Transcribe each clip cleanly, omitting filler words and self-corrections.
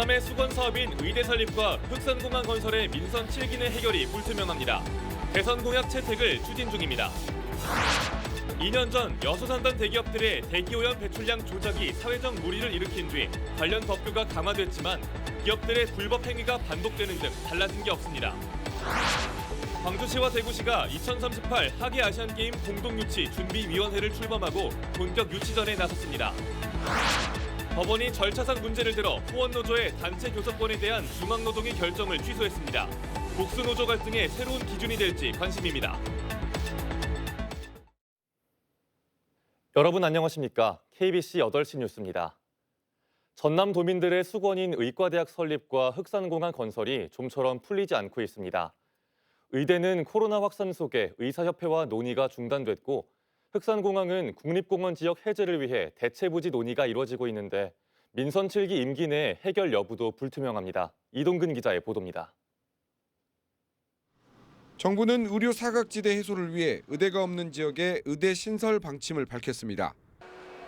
전남의 수건 사업인 의대 설립과 흑산공항 건설의 민선 7기내 해결이 불투명합니다. 대선 공약 채택을 추진 중입니다. 2년 전 여수산단 대기업들의 대기오염 배출량 조작이 사회적 물의를 일으킨 뒤 관련 법규가 강화됐지만 기업들의 불법 행위가 반복되는 등 달라진 게 없습니다. 광주시와 대구시가 2038 하계아시안게임 공동유치 준비위원회를 출범하고 본격 유치전에 나섰습니다. 법원이 절차상 문제를 들어 후원노조의 단체 교섭권에 대한 중앙노동위 결정을 취소했습니다. 복수노조 갈등의 새로운 기준이 될지 관심입니다. 여러분 안녕하십니까? KBC 8시 뉴스입니다. 전남도민들의 수건인 의과대학 설립과 흑산공항 건설이 좀처럼 풀리지 않고 있습니다. 의대는 코로나 확산 속에 의사협회와 논의가 중단됐고 흑산공항은 국립공원 지역 해제를 위해 대체부지 논의가 이루어지고 있는데 민선 7기 임기 내 해결 여부도 불투명합니다. 이동근 기자의 보도입니다. 정부는 의료 사각지대 해소를 위해 의대가 없는 지역에 의대 신설 방침을 밝혔습니다.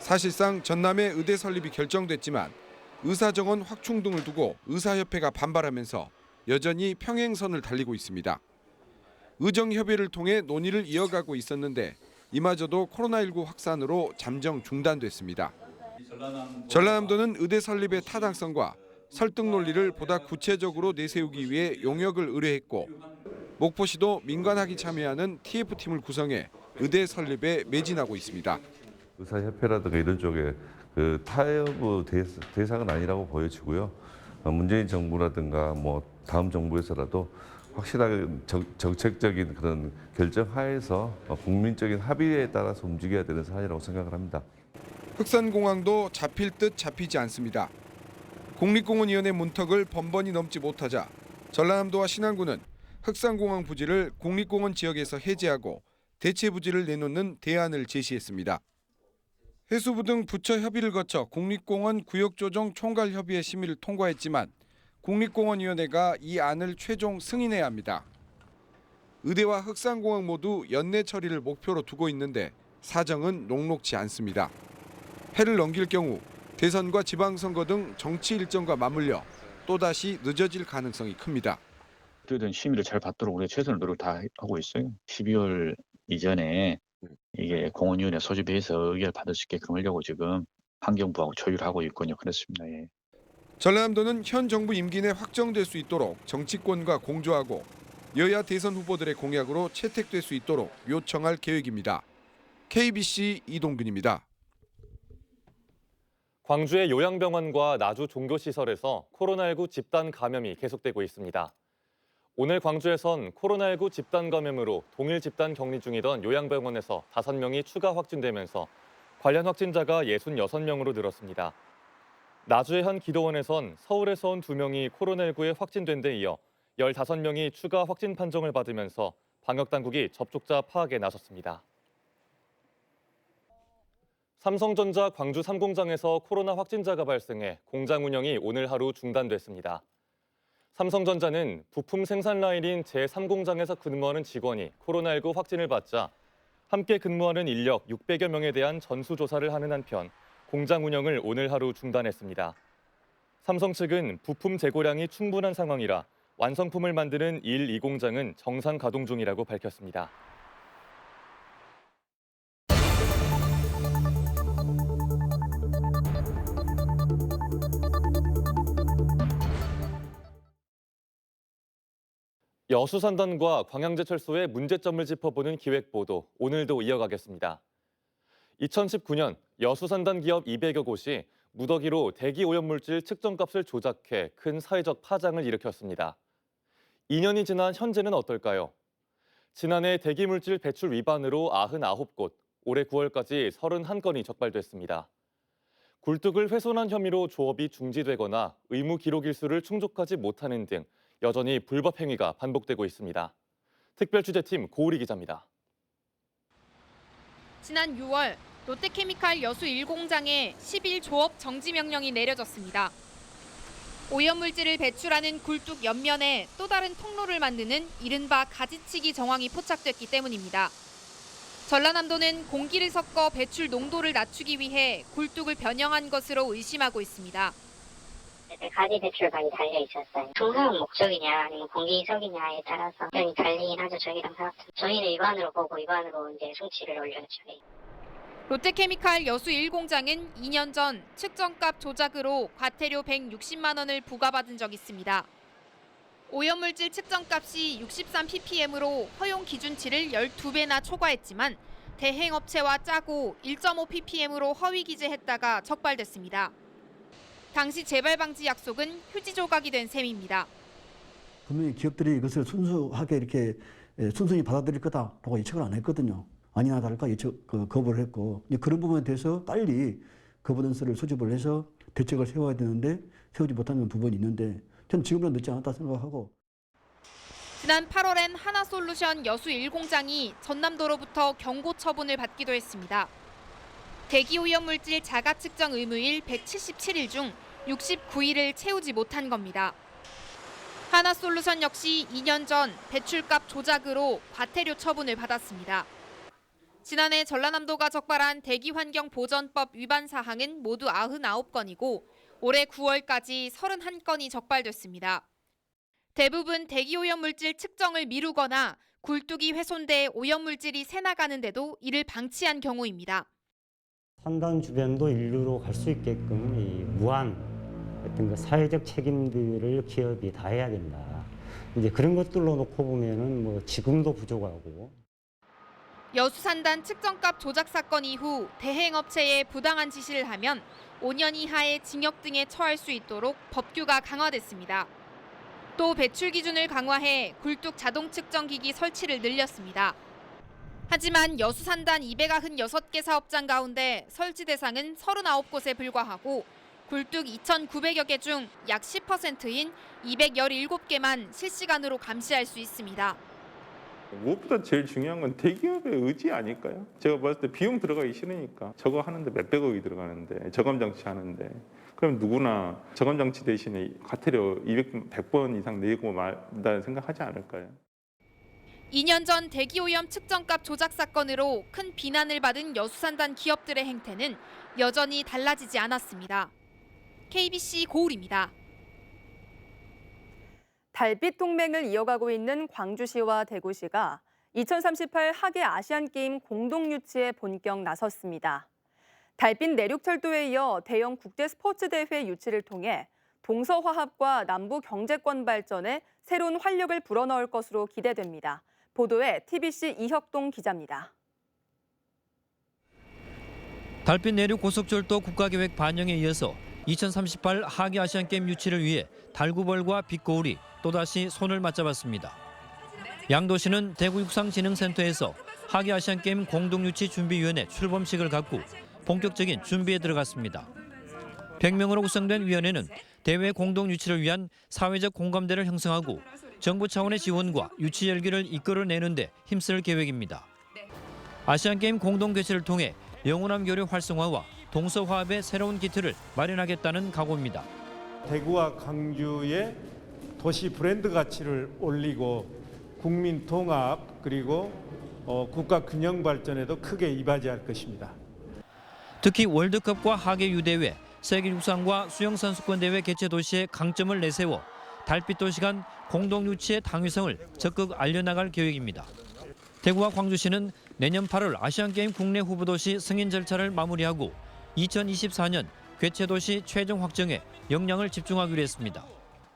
사실상 전남의 의대 설립이 결정됐지만 의사정원 확충 등을 두고 의사협회가 반발하면서 여전히 평행선을 달리고 있습니다. 의정협의를 통해 논의를 이어가고 있었는데 이마저도 코로나19 확산으로 잠정 중단됐습니다. 전라남도는 의대 설립의 타당성과 설득 논리를 보다 구체적으로 내세우기 위해 용역을 의뢰했고 목포시도 민간학이 참여하는 TF팀을 구성해 의대 설립에 매진하고 있습니다. 의사협회라든가 이런 쪽에 타협의 대상은 아니라고 보여지고요. 문재인 정부라든가 다음 정부에서라도 확실하게 정책적인 그런 결정 하에서 국민적인 합의에 따라서 움직여야 되는 사안이라고 생각을 합니다. 흑산공항도 잡힐 듯 잡히지 않습니다. 국립공원위원회 문턱을 번번이 넘지 못하자 전라남도와 신안군은 흑산공항 부지를 국립공원 지역에서 해제하고 대체 부지를 내놓는 대안을 제시했습니다. 해수부 등 부처 협의를 거쳐 국립공원 구역조정 총괄협의회 심의를 통과했지만 국립공원위원회가 이 안을 최종 승인해야 합니다. 의대와 흑산공항 모두 연내 처리를 목표로 두고 있는데 사정은 녹록지 않습니다. 해를 넘길 경우 대선과 지방선거 등 정치 일정과 맞물려 또다시 늦어질 가능성이 큽니다. 어떻게든 심의를 잘 받도록 우리가 최선을 노력 다 하고 있어요. 12월 이전에 이게 공원위원회 소집해서 의결 받을 수 있게끔 하려고 지금 환경부하고 조율을 하고 있군요. 그렇습니다. 예. 전라남도는 현 정부 임기 내 확정될 수 있도록 정치권과 공조하고 여야 대선 후보들의 공약으로 채택될 수 있도록 요청할 계획입니다. KBC 이동근입니다. 광주의 요양병원과 나주 종교시설에서 코로나19 집단 감염이 계속되고 있습니다. 오늘 광주에선 코로나19 집단 감염으로 동일 집단 격리 중이던 요양병원에서 5명이 추가 확진되면서 관련 확진자가 66명으로 늘었습니다. 나주의 한 기도원에선 서울에서 온 2명이 코로나19에 확진된 데 이어 15명이 추가 확진 판정을 받으면서 방역당국이 접촉자 파악에 나섰습니다. 삼성전자 광주 3공장에서 코로나 확진자가 발생해 공장 운영이 오늘 하루 중단됐습니다. 삼성전자는 부품 생산 라인인 제3공장에서 근무하는 직원이 코로나19 확진을 받자 함께 근무하는 인력 600여 명에 대한 전수조사를 하는 한편 공장 운영을 오늘 하루 중단했습니다. 삼성 측은 부품 재고량이 충분한 상황이라 완성품을 만드는 1, 2공장은 정상 가동 중이라고 밝혔습니다. 여수산단과 광양제철소의 문제점을 짚어보는 기획보도 오늘도 이어가겠습니다. 2019년 여수산단 기업 200여 곳이 무더기로 대기오염물질 측정값을 조작해 큰 사회적 파장을 일으켰습니다. 2년이 지난 현재는 어떨까요? 지난해 대기물질 배출 위반으로 99곳, 올해 9월까지 31건이 적발됐습니다. 굴뚝을 훼손한 혐의로 조업이 중지되거나 의무 기록 일수를 충족하지 못하는 등 여전히 불법 행위가 반복되고 있습니다. 특별취재팀 고우리 기자입니다. 지난 6월 롯데케미칼 여수 1공장에 10일 조업 정지 명령이 내려졌습니다. 오염물질을 배출하는 굴뚝 옆면에 또 다른 통로를 만드는 이른바 가지치기 정황이 포착됐기 때문입니다. 전라남도는 공기를 섞어 배출 농도를 낮추기 위해 굴뚝을 변형한 것으로 의심하고 있습니다. 가지 배출관이 달려 있었어요. 통상은 목적이냐 아니면 공기석이냐에 따라서 의견이 달리긴 하죠. 저희랑 사업자. 저희는 위반으로 보고 위반으로 이제 송치를 올렸죠. 롯데케미칼 여수 1공장은 2년 전 측정값 조작으로 과태료 160만 원을 부과받은 적이 있습니다. 오염물질 측정값이 63ppm으로 허용 기준치를 12배나 초과했지만 대행업체와 짜고 1.5ppm으로 허위 기재했다가 적발됐습니다. 당시 재발 방지 약속은 휴지 조각이 된 셈입니다. 분명히 기업들이 이것을 순수하게 이렇게 순순히 받아들일 거다라고 예측을 안 했거든요. 아니나 다를까 거부를 했고 그런 부분에 대해서 빨리 거부단서를 소집을 해서 대책을 세워야 되는데 세우지 못한 건 두 번 있는데 저는 지금은 늦지 않았다 생각하고. 지난 8월엔 하나솔루션 여수 1공장이 전남도로부터 경고 처분을 받기도 했습니다. 대기오염물질 자가 측정 의무일 177일 중 69일을 채우지 못한 겁니다. 하나솔루션 역시 2년 전 배출값 조작으로 과태료 처분을 받았습니다. 지난해 전라남도가 적발한 대기환경보전법 위반 사항은 모두 99건이고 올해 9월까지 31건이 적발됐습니다. 대부분 대기오염물질 측정을 미루거나 굴뚝이 훼손돼 오염물질이 새나가는데도 이를 방치한 경우입니다. 산단 주변도 인류로 갈 수 있게끔 이 무한 어떤 그 사회적 책임들을 기업이 다 해야 된다. 이제 그런 것들로 놓고 보면은 뭐 지금도 부족하고. 여수산단 측정값 조작 사건 이후 대행업체에 부당한 지시를 하면 5년 이하의 징역 등에 처할 수 있도록 법규가 강화됐습니다. 또 배출 기준을 강화해 굴뚝 자동 측정기기 설치를 늘렸습니다. 하지만 여수산단 296개 사업장 가운데 설치 대상은 39곳에 불과하고 굴뚝 2,900여 개 중 약 10%인 217개만 실시간으로 감시할 수 있습니다. 무엇보다 제일 중요한 건 대기업의 의지 아닐까요? 제가 봤을 때 비용 들어가기 싫으니까 저거 하는데 몇백억이 들어가는데 저감장치 하는데 그럼 누구나 저감장치 대신에 과태료 100번 이상 내고 말다 생각하지 않을까요? 2년 전 대기오염 측정값 조작 사건으로 큰 비난을 받은 여수산단 기업들의 행태는 여전히 달라지지 않았습니다. KBC 고울입니다. 달빛 동맹을 이어가고 있는 광주시와 대구시가 2038 하계 아시안게임 공동 유치에 본격 나섰습니다. 달빛 내륙철도에 이어 대형 국제 스포츠 대회 유치를 통해 동서화합과 남부 경제권 발전에 새로운 활력을 불어넣을 것으로 기대됩니다. 보도에 TBC 이혁동 기자입니다. 달빛 내륙 고속철도 국가계획 반영에 이어서 2038 하계 아시안게임 유치를 위해 달구벌과 빛거울이 또다시 손을 맞잡았습니다. 양도시는 대구육상진흥센터에서 하계 아시안게임 공동유치 준비위원회 출범식을 갖고 본격적인 준비에 들어갔습니다. 100명으로 구성된 위원회는 대회 공동유치를 위한 사회적 공감대를 형성하고 정부 차원의 지원과 유치 열기를 이끌어내는 데 힘쓸 계획입니다. 아시안게임 공동개최를 통해 영호남 교류 활성화와 동서화합의 새로운 기틀을 마련하겠다는 각오입니다. 대구와 광주의 도시 브랜드 가치를 올리고 국민 통합 그리고 국가 균형 발전에도 크게 이바지할 것입니다. 특히 월드컵과 하계 유대회, 세계육상과 수영선수권 대회 개최 도시의 강점을 내세워 달빛 도시간 공동 유치의 당위성을 적극 알려나갈 계획입니다. 대구와 광주시는 내년 8월 아시안게임 국내 후보도시 승인 절차를 마무리하고 2024년 개최도시 최종 확정에 역량을 집중하기로 했습니다.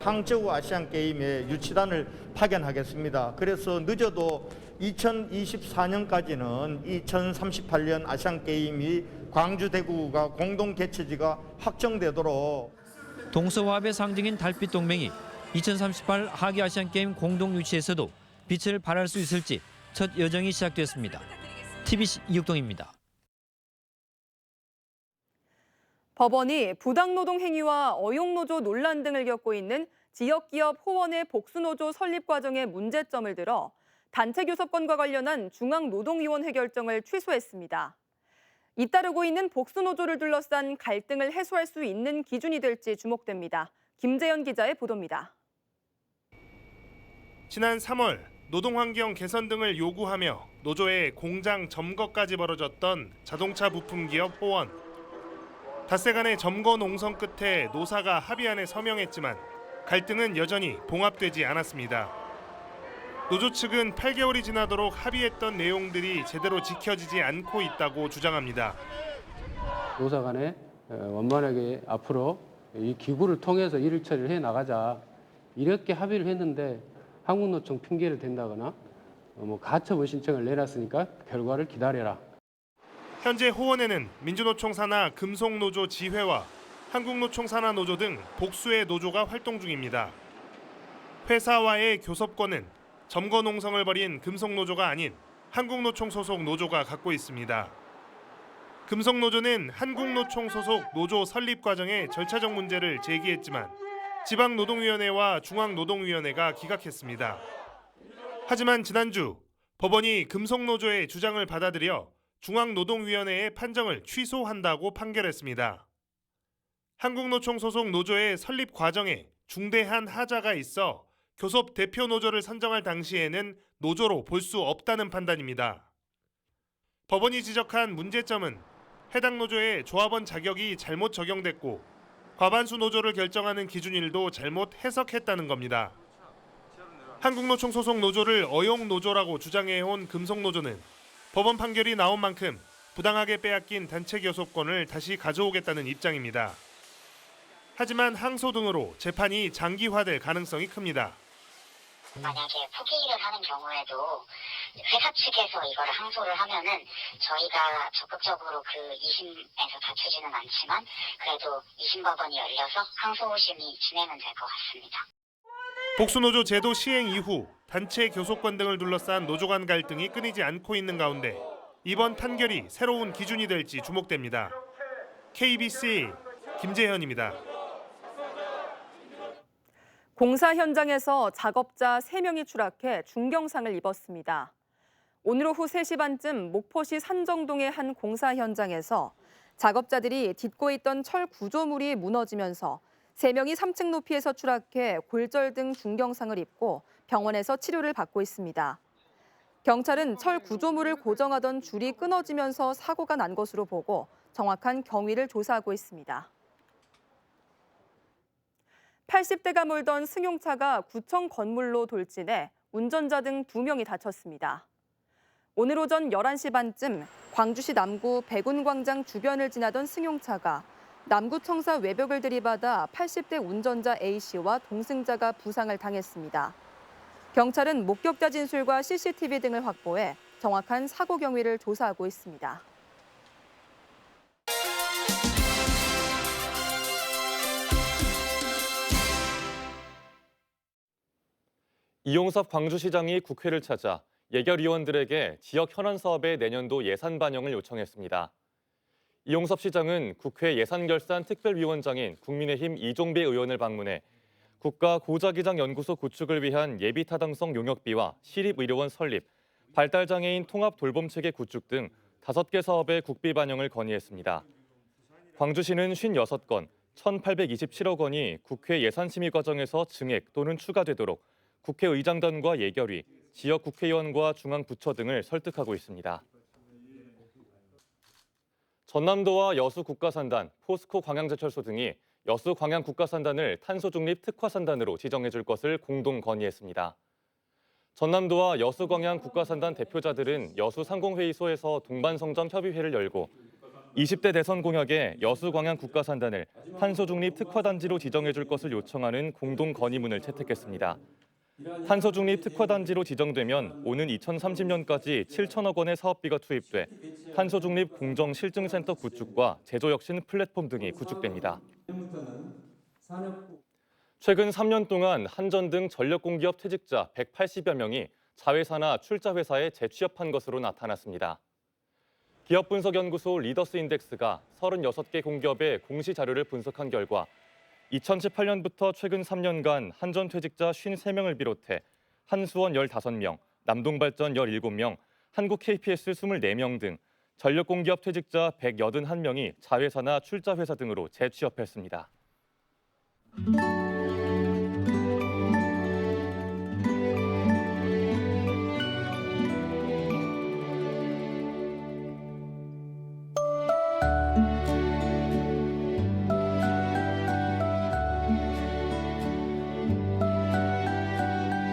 항저우 아시안게임에 유치단을 파견하겠습니다. 그래서 늦어도 2024년까지는 2038년 아시안게임이 광주, 대구가 공동 개최지가 확정되도록. 동서화합의 상징인 달빛 동맹이 2038 하계 아시안게임 공동 유치에서도 빛을 발할 수 있을지 첫 여정이 시작됐습니다. TBC 이혁동입니다. 법원이 부당노동 행위와 어용노조 논란 등을 겪고 있는 지역기업 호원의 복수노조 설립 과정의 문제점을 들어 단체 교섭권과 관련한 중앙노동위원회 결정을 취소했습니다. 잇따르고 있는 복수노조를 둘러싼 갈등을 해소할 수 있는 기준이 될지 주목됩니다. 김재현 기자의 보도입니다. 지난 3월 노동환경 개선 등을 요구하며 노조의 공장 점거까지 벌어졌던 자동차 부품기업 호원. 닷새 간의 점거 농성 끝에 노사가 합의안에 서명했지만 갈등은 여전히 봉합되지 않았습니다. 노조 측은 8개월이 지나도록 합의했던 내용들이 제대로 지켜지지 않고 있다고 주장합니다. 노사 간에 원만하게 앞으로 이 기구를 통해서 일을 처리를 해 나가자 이렇게 합의를 했는데 한국노총 핑계를 댄다거나 가처분 신청을 내놨으니까 결과를 기다려라. 현재 호원에는 민주노총 산하 금속노조 지회와 한국노총 산하 노조 등 복수의 노조가 활동 중입니다. 회사와의 교섭권은 점거 농성을 벌인 금속노조가 아닌 한국노총 소속 노조가 갖고 있습니다. 금속노조는 한국노총 소속 노조 설립 과정의 절차적 문제를 제기했지만 지방노동위원회와 중앙노동위원회가 기각했습니다. 하지만 지난주 법원이 금속노조의 주장을 받아들여 중앙노동위원회의 판정을 취소한다고 판결했습니다. 한국노총 소속 노조의 설립 과정에 중대한 하자가 있어 교섭 대표 노조를 선정할 당시에는 노조로 볼 수 없다는 판단입니다. 법원이 지적한 문제점은 해당 노조의 조합원 자격이 잘못 적용됐고 과반수 노조를 결정하는 기준일도 잘못 해석했다는 겁니다. 한국노총 소속 노조를 어용노조라고 주장해온 금속노조는 법원 판결이 나온 만큼 부당하게 빼앗긴 단체 교섭권을 다시 가져오겠다는 입장입니다. 하지만 항소 등으로 재판이 장기화될 가능성이 큽니다. 만약에 포기를 하는 경우에도 회사 측에서 이걸 항소를 하면은 저희가 적극적으로 그 2심에서 다투지는 않지만 그래도 2심 법원이 열려서 항소심이 진행은 될 것 같습니다. 복수노조 제도 시행 이후 단체 교섭권 등을 둘러싼 노조 간 갈등이 끊이지 않고 있는 가운데 이번 판결이 새로운 기준이 될지 주목됩니다. KBC 김재현입니다. 공사 현장에서 작업자 3명이 추락해 중경상을 입었습니다. 오늘 오후 3시 반쯤 목포시 산정동의 한 공사 현장에서 작업자들이 딛고 있던 철 구조물이 무너지면서 3명이 3층 높이에서 추락해 골절 등 중경상을 입고 병원에서 치료를 받고 있습니다. 경찰은 철 구조물을 고정하던 줄이 끊어지면서 사고가 난 것으로 보고 정확한 경위를 조사하고 있습니다. 80대가 몰던 승용차가 구청 건물로 돌진해 운전자 등 2명이 다쳤습니다. 오늘 오전 11시 반쯤 광주시 남구 백운광장 주변을 지나던 승용차가 남구청사 외벽을 들이받아 80대 운전자 A씨와 동승자가 부상을 당했습니다. 경찰은 목격자 진술과 CCTV 등을 확보해 정확한 사고 경위를 조사하고 있습니다. 이용섭 광주시장이 국회를 찾아 예결위원들에게 지역 현안 사업의 내년도 예산 반영을 요청했습니다. 이용섭 시장은 국회 예산결산특별위원장인 국민의힘 이종배 의원을 방문해 국가고자기장연구소 구축을 위한 예비타당성 용역비와 시립의료원 설립, 발달장애인 통합돌봄체계 구축 등 5개 사업의 국비 반영을 건의했습니다. 광주시는 56건, 1,827억 원이 국회 예산심의 과정에서 증액 또는 추가되도록 국회의장단과 예결위, 지역 국회의원과 중앙부처 등을 설득하고 있습니다. 전남도와 여수국가산단, 포스코 광양제철소 등이 여수광양국가산단을 탄소중립 특화산단으로 지정해줄 것을 공동 건의했습니다. 전남도와 여수광양국가산단 대표자들은 여수상공회의소에서 동반성장 협의회를 열고 20대 대선 공약에 여수광양국가산단을 탄소중립 특화단지로 지정해줄 것을 요청하는 공동 건의문을 채택했습니다. 탄소중립 특화단지로 지정되면 오는 2030년까지 7천억 원의 사업비가 투입돼 탄소중립 공정실증센터 구축과 제조혁신 플랫폼 등이 구축됩니다. 최근 3년 동안 한전 등 전력공기업 퇴직자 180여 명이 자회사나 출자회사에 재취업한 것으로 나타났습니다. 기업분석연구소 리더스인덱스가 36개 공기업의 공시자료를 분석한 결과 2018년부터 최근 3년간 한전 퇴직자 53명을 비롯해 한수원 15명, 남동발전 17명, 한국 KPS 24명 등 전력공기업 퇴직자 181명이 자회사나 출자회사 등으로 재취업했습니다.